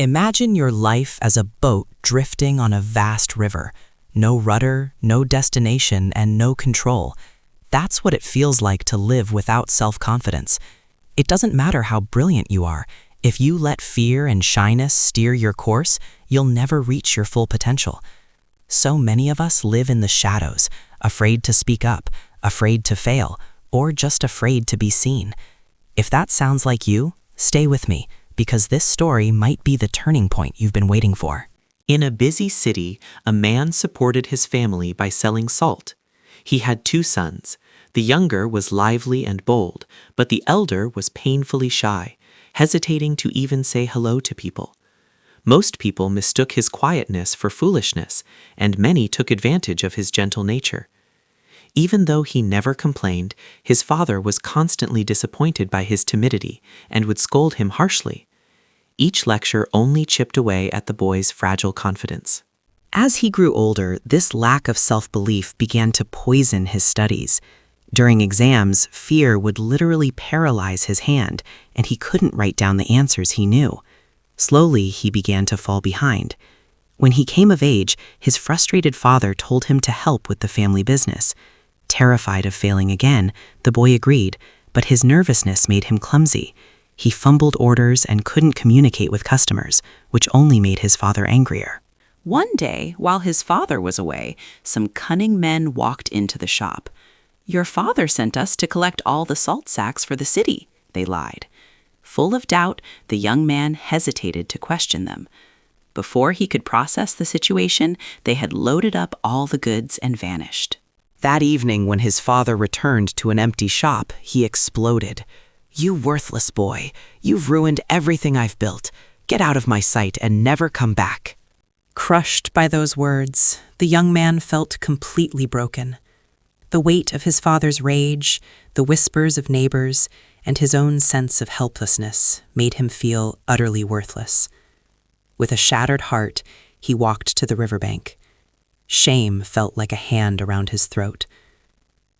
Imagine your life as a boat drifting on a vast river. No rudder, no destination, and no control. That's what it feels like to live without self-confidence. It doesn't matter how brilliant you are. If you let fear and shyness steer your course, you'll never reach your full potential. So many of us live in the shadows, afraid to speak up, afraid to fail, or just afraid to be seen. If that sounds like you, stay with me, because this story might be the turning point you've been waiting for. In a busy city, a man supported his family by selling salt. He had 2 sons. The younger was lively and bold, but the elder was painfully shy, hesitating to even say hello to people. Most people mistook his quietness for foolishness, and many took advantage of his gentle nature. Even though he never complained, his father was constantly disappointed by his timidity and would scold him harshly. Each lecture only chipped away at the boy's fragile confidence. As he grew older, this lack of self-belief began to poison his studies. During exams, fear would literally paralyze his hand, and he couldn't write down the answers he knew. Slowly, he began to fall behind. When he came of age, his frustrated father told him to help with the family business. Terrified of failing again, the boy agreed, but his nervousness made him clumsy. He fumbled orders and couldn't communicate with customers, which only made his father angrier. One day, while his father was away, some cunning men walked into the shop. "Your father sent us to collect all the salt sacks for the city," they lied. Full of doubt, the young man hesitated to question them. Before he could process the situation, they had loaded up all the goods and vanished. That evening, when his father returned to an empty shop, he exploded. "You worthless boy, you've ruined everything I've built. Get out of my sight and never come back." Crushed by those words, the young man felt completely broken. The weight of his father's rage, the whispers of neighbors, and his own sense of helplessness made him feel utterly worthless. With a shattered heart, he walked to the riverbank. Shame felt like a hand around his throat.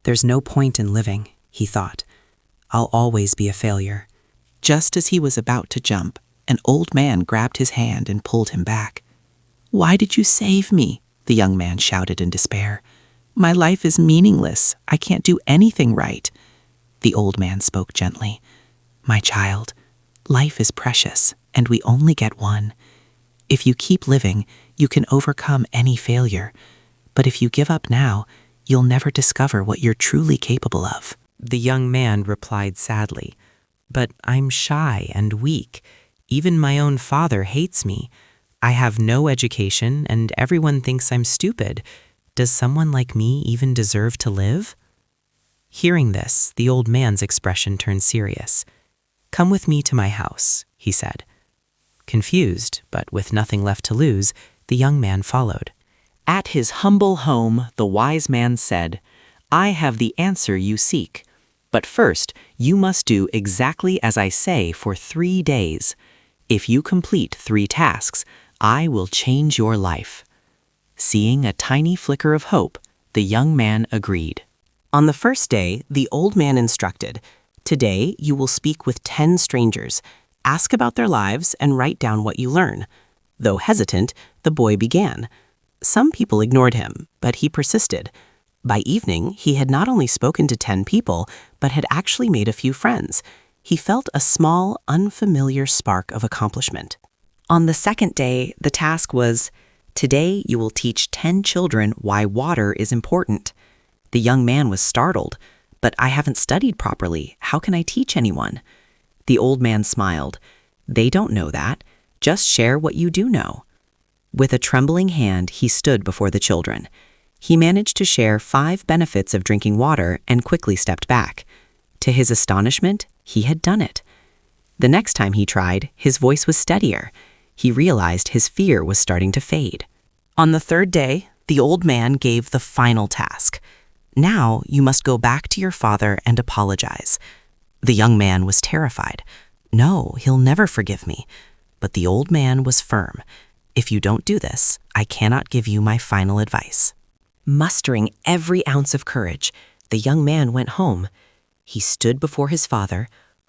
"There's no point in living," he thought. "I'll always be a failure." Just as he was about to jump, an old man grabbed his hand and pulled him back. "Why did you save me?" the young man shouted in despair. "My life is meaningless. I can't do anything right." The old man spoke gently. "My child, life is precious, and we only get one. If you keep living, you can overcome any failure. But if you give up now, you'll never discover what you're truly capable of." The young man replied sadly, "But I'm shy and weak. Even my own father hates me. I have no education, and everyone thinks I'm stupid. Does someone like me even deserve to live?" Hearing this, the old man's expression turned serious. "Come with me to my house," he said. Confused, but with nothing left to lose, the young man followed. At his humble home, the wise man said, "I have the answer you seek. But first, you must do exactly as I say for 3 days. If you complete 3 tasks, I will change your life." Seeing a tiny flicker of hope, the young man agreed. On the first day, the old man instructed, "Today, you will speak with 10 strangers. Ask about their lives and write down what you learn." Though hesitant, the boy began. Some people ignored him, but he persisted. By evening, he had not only spoken to 10 people, but had actually made a few friends. He felt a small, unfamiliar spark of accomplishment. On the second day, the task was, "Today you will teach 10 children why water is important." The young man was startled. "But I haven't studied properly. How can I teach anyone?" The old man smiled. "They don't know that. Just share what you do know." With a trembling hand, he stood before the children. He managed to share 5 benefits of drinking water and quickly stepped back. To his astonishment, he had done it. The next time he tried, his voice was steadier. He realized his fear was starting to fade. On the third day, the old man gave the final task. "Now you must go back to your father and apologize." The young man was terrified. "No, he'll never forgive me." But the old man was firm. "If you don't do this, I cannot give you my final advice." Mustering every ounce of courage, the young man went home. He stood before his father,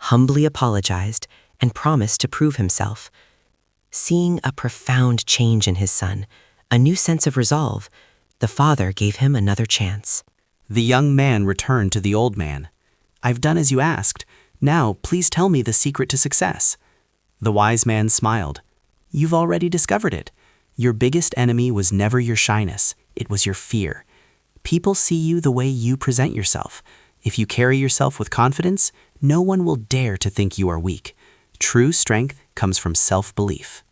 humbly apologized, and promised to prove himself. Seeing a profound change in his son, a new sense of resolve, the father gave him another chance. The young man returned to the old man. "I've done as you asked. Now, please tell me the secret to success." The wise man smiled. "You've already discovered it. Your biggest enemy was never your shyness, it was your fear. People see you the way you present yourself. If you carry yourself with confidence, no one will dare to think you are weak. True strength comes from self-belief."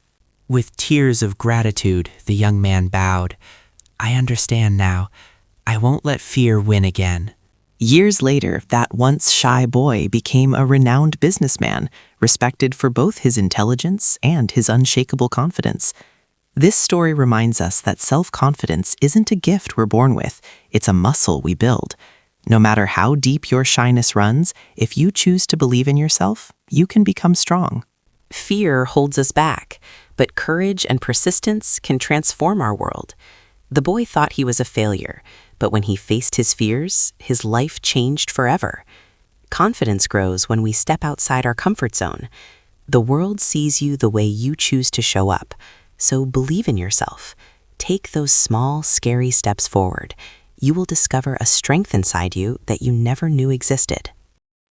With tears of gratitude, the young man bowed. "I understand now. I won't let fear win again." Years later, that once shy boy became a renowned businessman, respected for both his intelligence and his unshakable confidence. This story reminds us that self-confidence isn't a gift we're born with, it's a muscle we build. No matter how deep your shyness runs, if you choose to believe in yourself, you can become strong. Fear holds us back, but courage and persistence can transform our world. The boy thought he was a failure, but when he faced his fears, his life changed forever. Confidence grows when we step outside our comfort zone. The world sees you the way you choose to show up, so believe in yourself. Take those small, scary steps forward. You will discover a strength inside you that you never knew existed.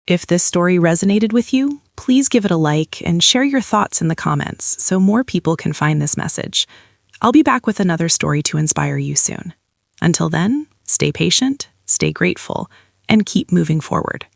If this story resonated with you, please give it a like and share your thoughts in the comments so more people can find this message. I'll be back with another story to inspire you soon. Until then, stay patient, stay grateful, and keep moving forward.